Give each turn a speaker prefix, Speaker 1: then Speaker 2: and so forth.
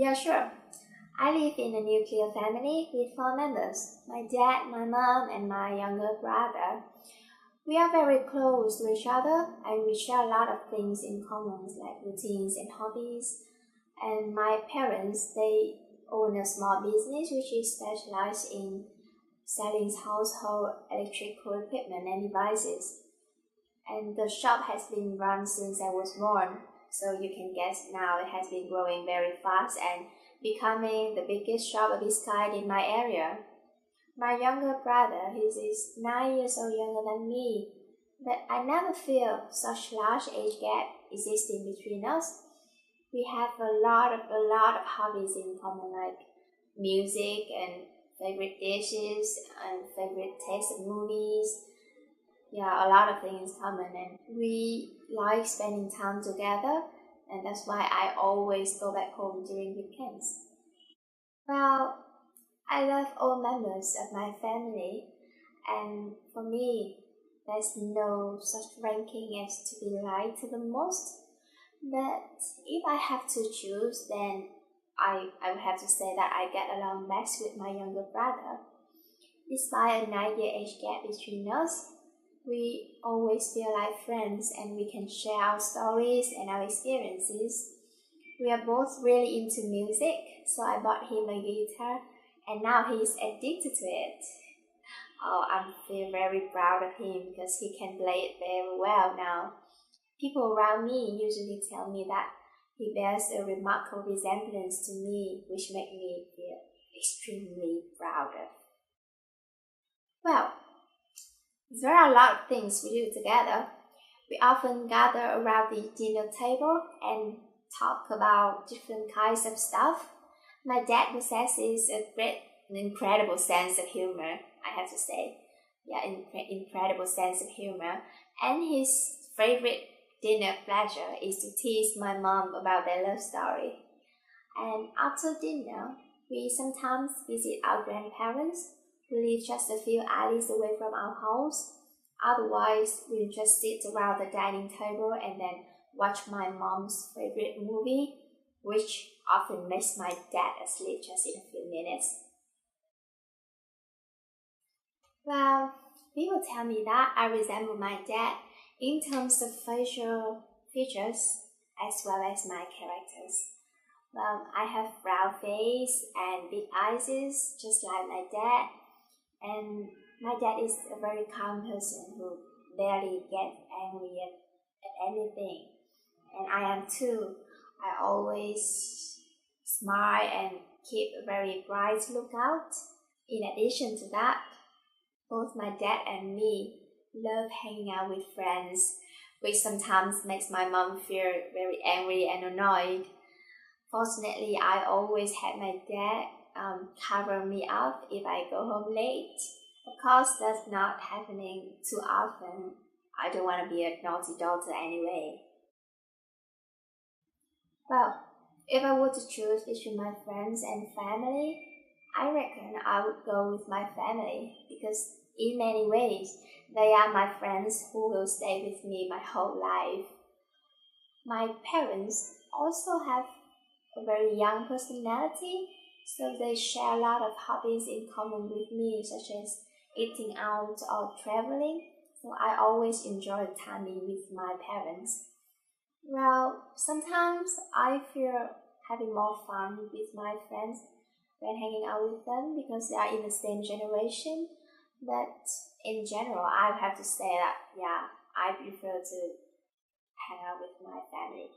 Speaker 1: Yeah, sure. I live in a nuclear family with 4 members, my dad, my mom, and my younger brother. We are very close to each other and we share a lot of things in common like routines and hobbies. And my parents, they own a small business which is specialized in selling household electrical equipment and devices. And the shop has been run since I was born, so you can guess now it has been growing very fast and becoming the biggest shop of its kind in my area. My younger brother, he is 9 years old younger than me, but I never feel such large age gap existing between us. We have a lot of hobbies in common, like music and favorite dishes and favorite taste of movies. Yeah, a lot of things common, and we like spending time together, and that's why I always go back home during weekends. Well, I love all members of my family, and for me, there's no such ranking as to be liked the most. But if I have to choose, then I would have to say that I get along best with my younger brother. Despite a 9-year age gap between us, we always feel like friends and we can share our stories and our experiences. We are both really into music, so I bought him a guitar and now he's addicted to it. Oh, I feel very proud of him because he can play it very well now. People around me usually tell me that he bears a remarkable resemblance to me, which makes me feel extremely proud of. Well, there are a lot of things we do together. We often gather around the dinner table and talk about different kinds of stuff. My dad possesses an incredible sense of humor, I have to say. Yeah, incredible sense of humor. And his favorite dinner pleasure is to tease my mom about their love story. And after dinner, we sometimes visit our grandparents who live just a few alleys away from our house. Otherwise, we'll just sit around the dining table and then watch my mom's favorite movie, which often makes my dad asleep just in a few minutes. Well, people tell me that I resemble my dad in terms of facial features as well as my characters. Well, I have round face and big eyes, just like my dad. And my dad is a very calm person who barely gets angry at anything. And I am too. I always smile and keep a very bright lookout. In addition to that, both my dad and me love hanging out with friends, which sometimes makes my mom feel very angry and annoyed. Fortunately, I always had my dad cover me up if I go home late. Of course, that's not happening too often. I don't want to be a naughty daughter anyway. Well, if I were to choose between my friends and family, I reckon I would go with my family because in many ways, they are my friends who will stay with me my whole life. My parents also have a very young personality, so they share a lot of hobbies in common with me, such as eating out or traveling. So I always enjoy time with my parents. Well, sometimes I feel having more fun with my friends when hanging out with them because they are in the same generation. But in general, I have to say that, yeah, I prefer to hang out with my family.